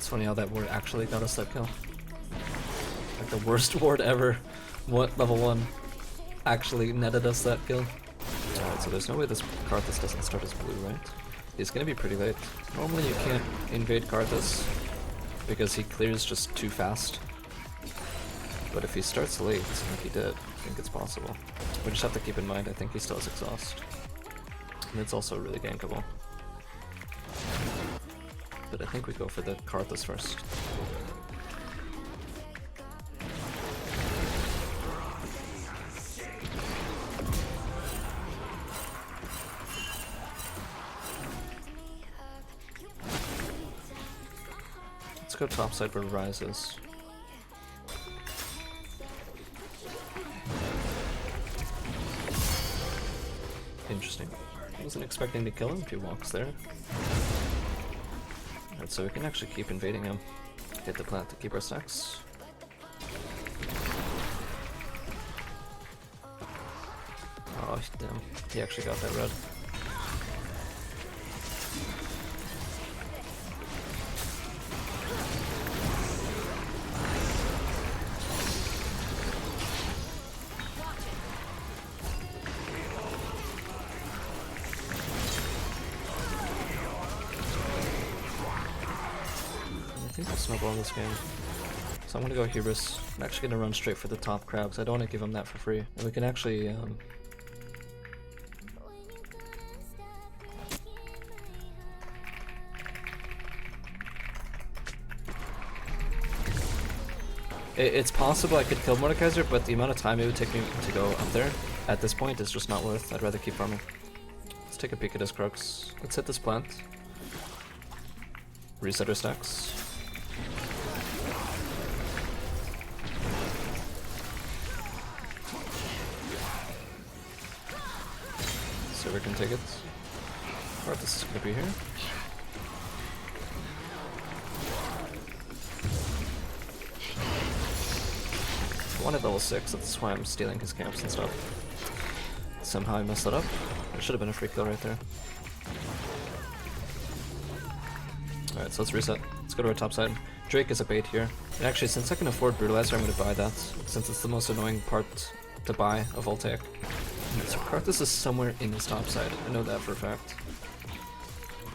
It's funny how that ward actually got us that kill. Like the worst ward ever. What level 1 actually netted us that kill. Alright, so there's no way this Karthus doesn't start as blue, right? He's gonna be pretty late. Normally you can't invade Karthus because he clears just too fast. But if he starts late, like he did, I think it's possible. We just have to keep in mind, I think he still has exhaust. And it's also really gankable. But I think we go for the Karthus first. Let's go topside where Rise is. Interesting. I wasn't expecting to kill him if he walks there. Alright, so we can actually keep invading him. Get the plant to keep our stacks. Oh, damn. He actually got that red. I think we'll snowball this game. So I'm gonna go Hubris. I'm actually gonna run straight for the top crabs. I don't want to give him that for free. And we can actually it's possible I could kill Mordekaiser, but the amount of time it would take me to go up there at this point is just not worth. I'd rather keep farming. Let's take a peek at his crux. Let's hit this plant. Reset our stacks. So we can take it. Alright, this is gonna be here. I wanted level 6, that's why I'm stealing his camps and stuff. Somehow I messed that up. It should have been a free kill right there. Alright, so let's reset. Let's go to our top side. Drake is a bait here. And actually, since I can afford Brutalizer, I'm going to buy that, since it's the most annoying part to buy of Voltaic. So Karthus is somewhere in his top side. I know that for a fact.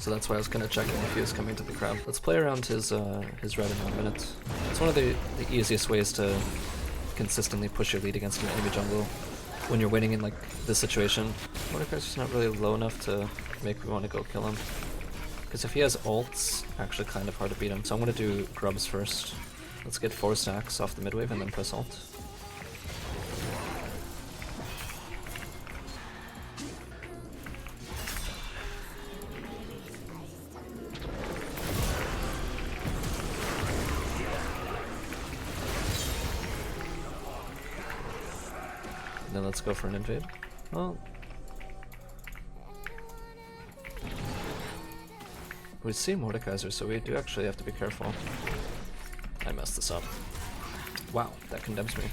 So that's why I was kind of checking if he was coming to the crab. Let's play around his red in 1 minute. It's one of the easiest ways to consistently push your lead against an enemy jungle when you're winning in like this situation. Mordekaiser's not really low enough to make me want to go kill him. Because if he has ults, actually kind of hard to beat him. So I'm going to do grubs first. Let's get 4 stacks off the mid wave and then press ult. Then let's go for an invade. Well, we see Mordekaiser, so we do actually have to be careful. I messed this up. Wow, that condemns me.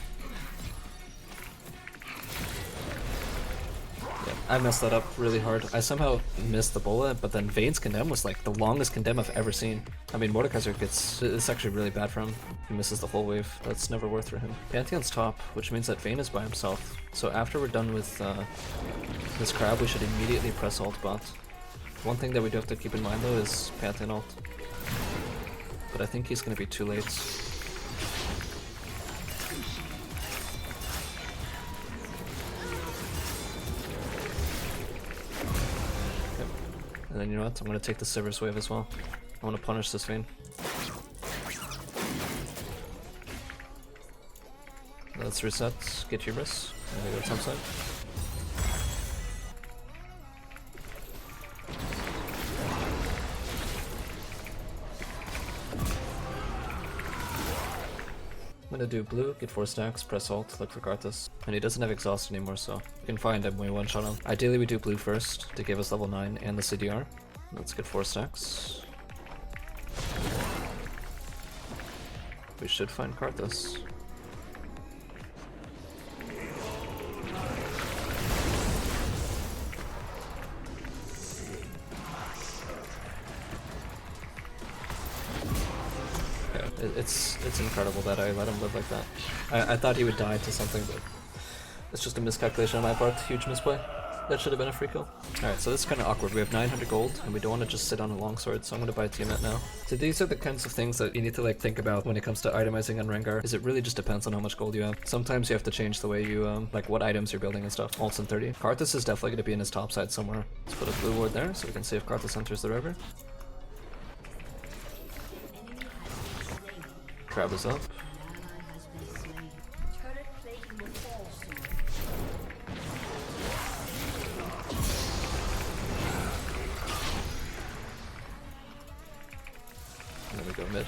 Yeah, I messed that up really hard. I somehow missed the bola, but then Vayne's condemn was like the longest condemn I've ever seen. I mean, Mordekaiser gets... it's actually really bad for him. He misses the whole wave. That's never worth for him. Pantheon's top, which means that Vayne is by himself. So after we're done with this crab, we should immediately press ult bot. One thing that we do have to keep in mind though is Pantheon ult. But I think he's going to be too late. Yep. And then you know what? I'm going to take the Sivers wave as well. I want to punish this Vayne. Let's reset, get Hubris, and we go top side. I'm gonna do blue, get 4 stacks, press ult, look for Karthus. And he doesn't have exhaust anymore, so we can find him when we one-shot him. Ideally we do blue first to give us level 9 and the CDR. Let's get 4 stacks. We should find Karthus. It's incredible that I let him live like that. I thought he would die to something, but it's just a miscalculation on my part. Huge misplay. That should have been a free kill. Alright, so this is kind of awkward. We have 900 gold, and we don't want to just sit on a longsword, so I'm going to buy a Tiamat now. So these are the kinds of things that you need to like think about when it comes to itemizing on Rengar, is it really just depends on how much gold you have. Sometimes you have to change the way you, like what items you're building and stuff. Ults in 30. Karthus is definitely going to be in his top side somewhere. Let's put a blue ward there, so we can see if Karthus enters the river. Crab is up. There we go, mid.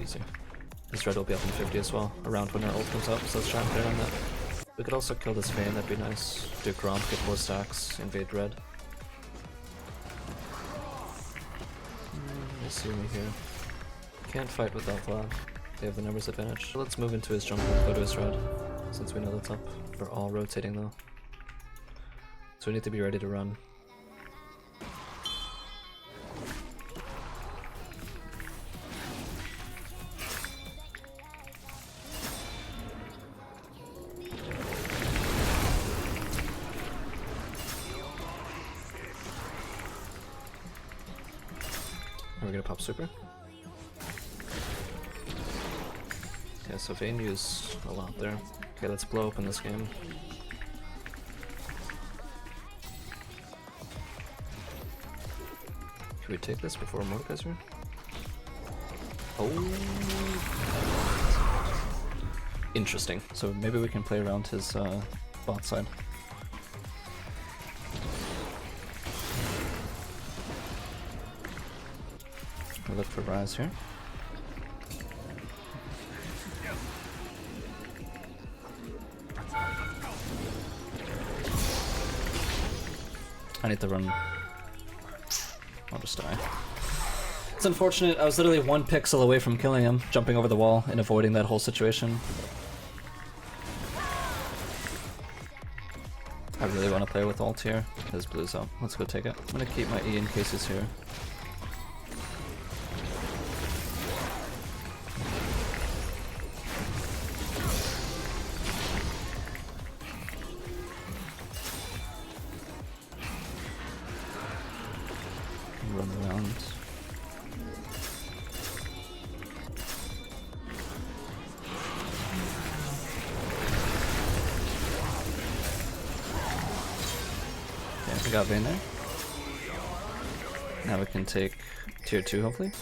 Easy. This red will be up in 50 as well, around when our ult comes up, so let's try and play on that. We could also kill this Vayne, that'd be nice. Do Gromp, get 4 stacks, invade red. They see me here. Can't fight without Vlad. They have the numbers advantage. So let's move into his jungle and go to his red, since we know that's up. We're all rotating though. So we need to be ready to run. Are we gonna pop super? Yeah, so Vayne used a lot there. Okay, let's blow open this game. Can we take this before Mordekaiser? Oh! Interesting. So maybe we can play around his bot side. We'll look for Rise here. I need to run. I'll just die. It's unfortunate, I was literally 1 pixel away from killing him, jumping over the wall and avoiding that whole situation. I really want to play with ult here. His blue's up. Let's go take it. I'm gonna keep my E in case he's here. Run around. Yeah, we got Vayne there. Now we can take tier 2 hopefully.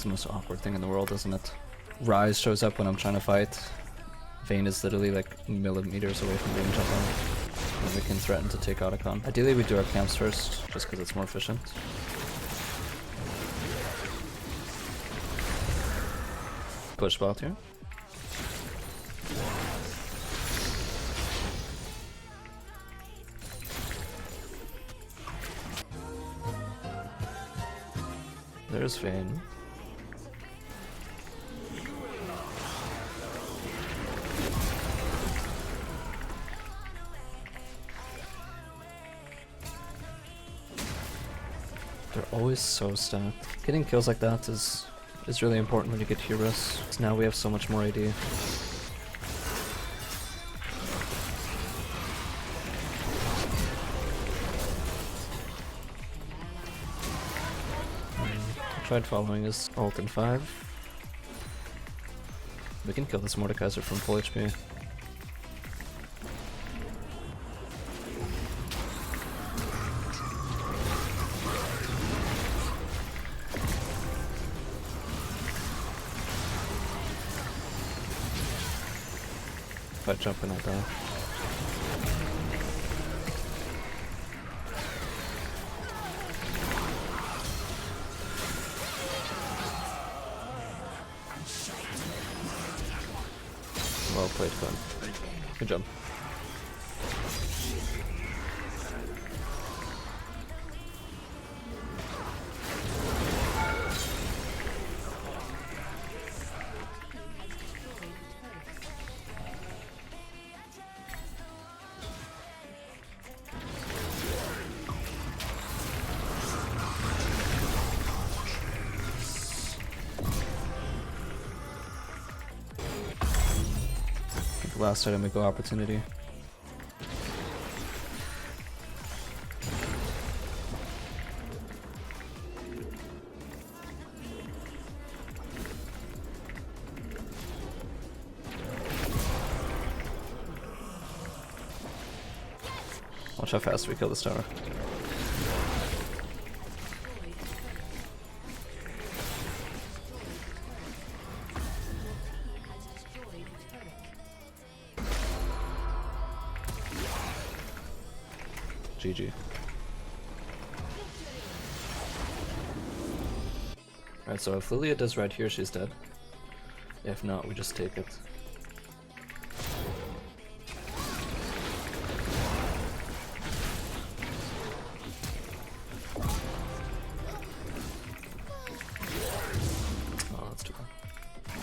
The most awkward thing in the world, isn't it? Rise shows up when I'm trying to fight. Vayne is literally like millimeters away from being jumped on. And we can threaten to take out a con. Ideally we do our camps first, just because it's more efficient. Push bot here. There's Vayne. They're always so stacked. Getting kills like that is really important when you get heroes. So now we have so much more AD. I tried following his ult in 5. We can kill this Mordekaiser from full HP. If I jump in, I'll die. Well played, fun. Good job. Last item we go opportunity. Watch how fast we kill this tower. GG. Alright, so if Lilia does red here, she's dead. If not, we just take it. Oh, that's too bad.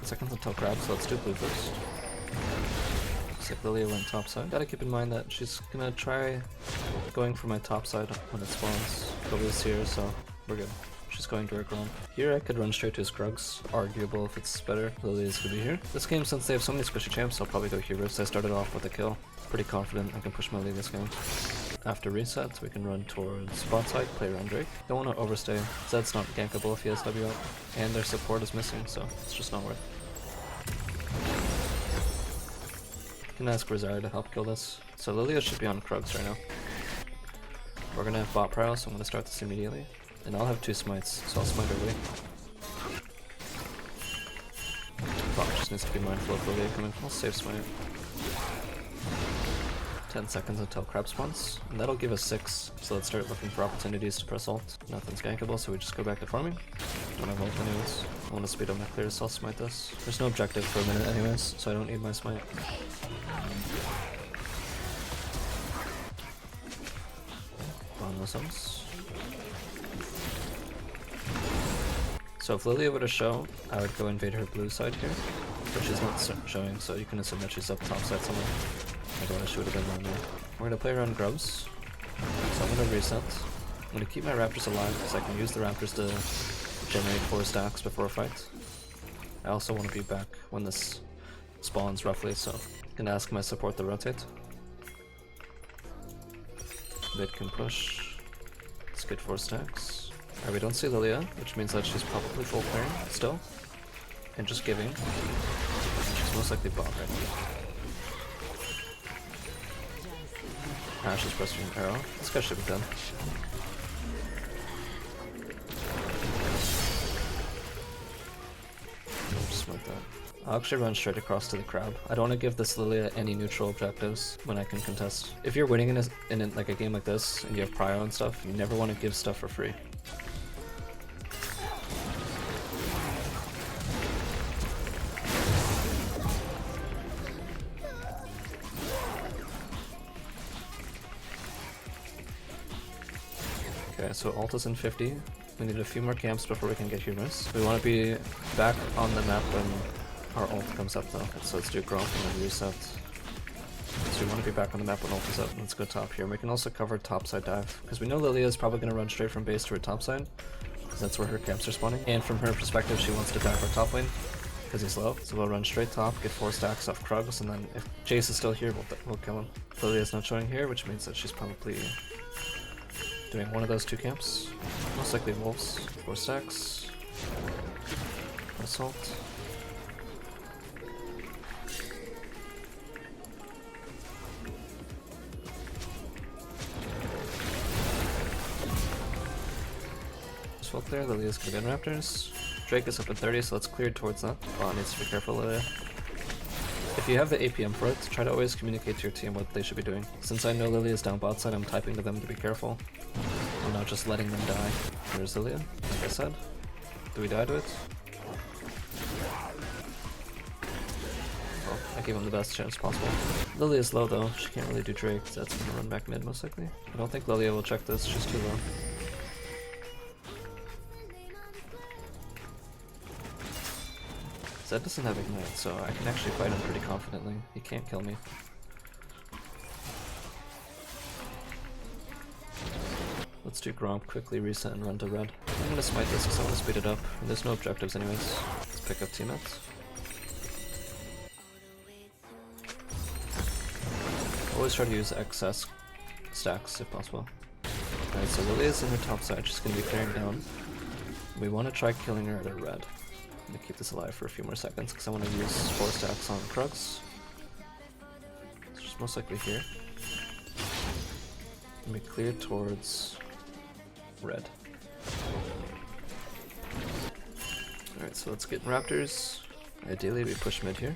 Seconds until crab, so let's do blue first. Looks like Lilia went top side. Gotta keep in mind that she's gonna try going for my top side when it spawns. Lilia's here, so we're good. She's going to her ground. Here I could run straight to his Krugs. Arguable if it's better. Lilia's gonna be here. This game, since they have so many squishy champs, I'll probably go heroes. I started off with a kill. Pretty confident I can push my lead this game. After reset, we can run towards bot side, play around Drake. Don't want to overstay. Zed's not gankable if he has W up. And their support is missing, so it's just not worth it. Can ask Rengar to help kill this. So Lilia should be on Krugs right now. We're gonna have bot prio, so I'm gonna start this immediately. And I'll have 2 smites, so I'll smite early. Bot just needs to be mindful of Lilia coming. I'll save smite. 10 seconds until crab spawns, and that'll give us 6, so let's start looking for opportunities to press ult. Nothing's gankable, so we just go back to farming. Don't have ult anyways. I want to speed up my clears, so I'll smite this. There's no objective for a minute anyways, so I don't need my smite. On those zones. So if Lilia were to show, I would go invade her blue side here, but she's not showing, so you can assume that she's up top side somewhere. Otherwise she would have been down there. We're gonna play around grubs, so I'm gonna reset. I'm gonna keep my raptors alive because I can use the raptors to generate 4 stacks before a fight. I also want to be back when this spawns roughly, so I'm gonna ask my support to rotate. Mid can push. Let's get 4 stacks. Alright, we don't see Lilia, which means that she's probably full clearing still. And just giving. She's most likely bot right now. Ash is pressing an arrow. This guy should be done. Just like that. I'll actually run straight across to the crab. I don't want to give this Lilia any neutral objectives when I can contest. If you're winning in like a game like this and you have prio and stuff, you never want to give stuff for free. Okay, so ult is in 50. We need a few more camps before we can get humors. We want to be back on the map when our ult comes up though. So let's do grump and then reset. So we want to be back on the map when ult is up. Let's go top here. We can also cover top side dive, because we know Lilia is probably going to run straight from base to her top side, because that's where her camps are spawning. And from her perspective, she wants to dive our top lane, because he's low. So we'll run straight top, get 4 stacks off Krugs, and then if Jace is still here, we'll kill him. Lilia's not showing here, which means that she's probably doing one of those 2 camps. Most likely wolves. 4 stacks. Assault. Assault there. Lilia's gonna get raptors. Drake is up at 30, so let's clear towards that. Oh, needs to be careful, Lilia. If you have the APM for it, try to always communicate to your team what they should be doing. Since I know Lilia is down bot side, I'm typing to them to be careful. I'm not just letting them die. There's Lilia, like I said. Do we die to it? Well, I gave him the best chance possible. Lilia's low though, she can't really do Drake, so that's gonna run back mid most likely. I don't think Lilia will check this, she's too low. Zed doesn't have Ignite, so I can actually fight him pretty confidently. He can't kill me. Let's do Gromp, quickly reset and run to red. I'm gonna smite this because I want to speed it up. And there's no objectives anyways. Let's pick up teammates. Always try to use excess stacks if possible. Alright, so Lily is in her top side, she's going to be clearing down. We want to try killing her at her red. I'm going to keep this alive for a few more seconds because I want to use 4 stacks on grubs. She's most likely here. And we clear towards red. Alright, so let's get raptors. Ideally we push mid here.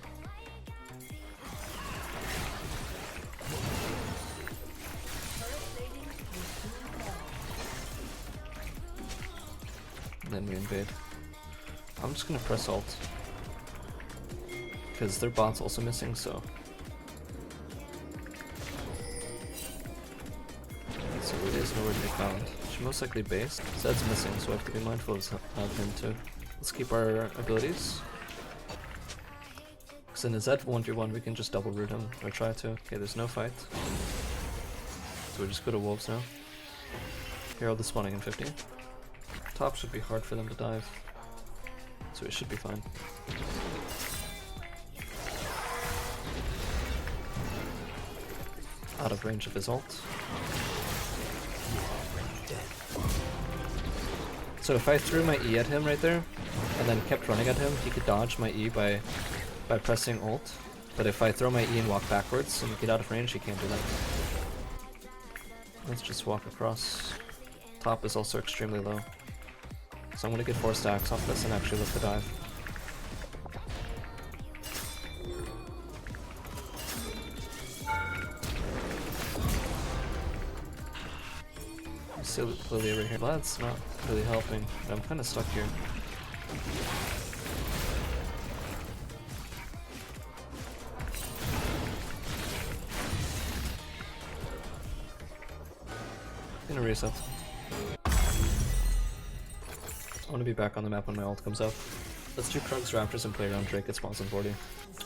And then we invade. I'm just gonna press alt. Because their bot's also missing, so. So it is nowhere to be found. She's most likely base. Zed's missing, so we have to be mindful of him too. Let's keep our abilities. Because in a Zed 1v1 we can just double root him, or try to. Okay, there's no fight. So we just go to wolves now. Herald is spawning in 50. Top should be hard for them to dive. So it should be fine. Out of range of his ult. So if I threw my E at him right there, and then kept running at him, he could dodge my E by pressing ult. But if I throw my E and walk backwards and get out of range, he can't do that. Let's just walk across. Top is also extremely low. So I'm gonna get 4 stacks off this and actually look to dive. See Lily over here. Well, that's not really helping. I'm kind of stuck here. I'm gonna reset. I want to be back on the map when my ult comes up. Let's do Krugs, Raptors, and play around Drake. It spawns in 40.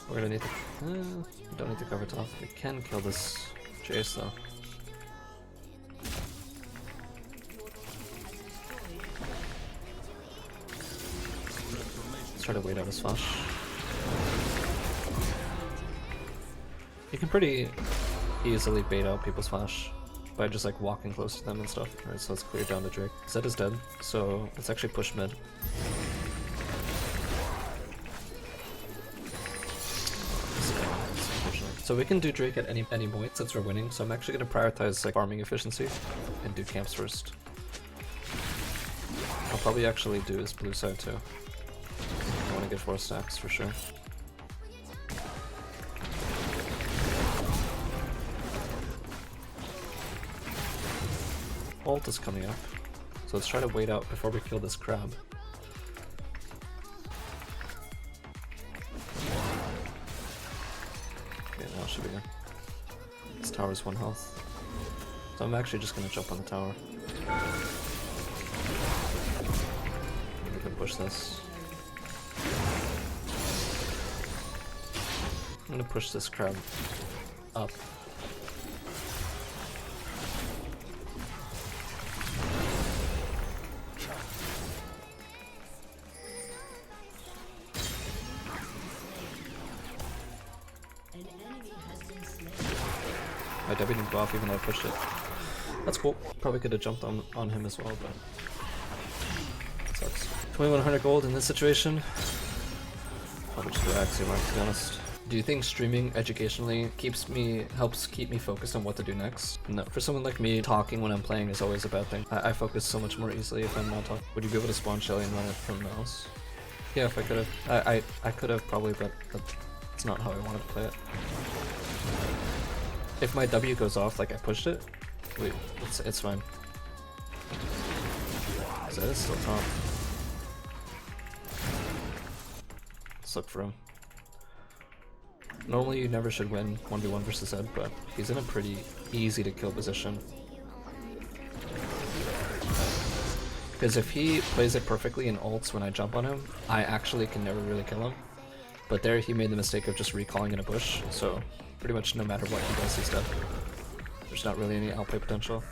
We're gonna need to. We don't need to cover top. We can kill this Jace though. Let's try to wait out his flash. You can pretty easily bait out people's flash by just like walking close to them and stuff. Alright, so let's clear down the Drake. Zed is dead, so let's actually push mid. So we can do Drake at any point since we're winning, so I'm actually going to prioritize like farming efficiency and do camps first. I'll probably actually do his blue side too. I want to get 4 stacks for sure. Ult is coming up, so let's try to wait out before we kill this crab. Okay, now it should be good. This tower's 1 health, so I'm actually just gonna jump on the tower. We can push this. I'm gonna push this crab up. My W didn't go off even though I pushed it. That's cool. Probably could have jumped on him as well, but sucks. 2100 gold in this situation. Probably just go Axiomark, to be honest. Do you think streaming educationally helps keep me focused on what to do next? No. For someone like me, talking when I'm playing is always a bad thing. I focus so much more easily if I'm not talking. Would you be able to spawn Shelly and run it from mouse? Yeah, if I could have. I could have probably, but that's not how I wanted to play it. If my W goes off like I pushed it, wait, it's fine. So it's still top. Let's look for him. Normally you never should win 1v1 versus Zed, but he's in a pretty easy to kill position. Because if he plays it perfectly and ults when I jump on him, I actually can never really kill him. But there he made the mistake of just recalling in a bush, so pretty much no matter what he does, he's dead. There's not really any outplay potential.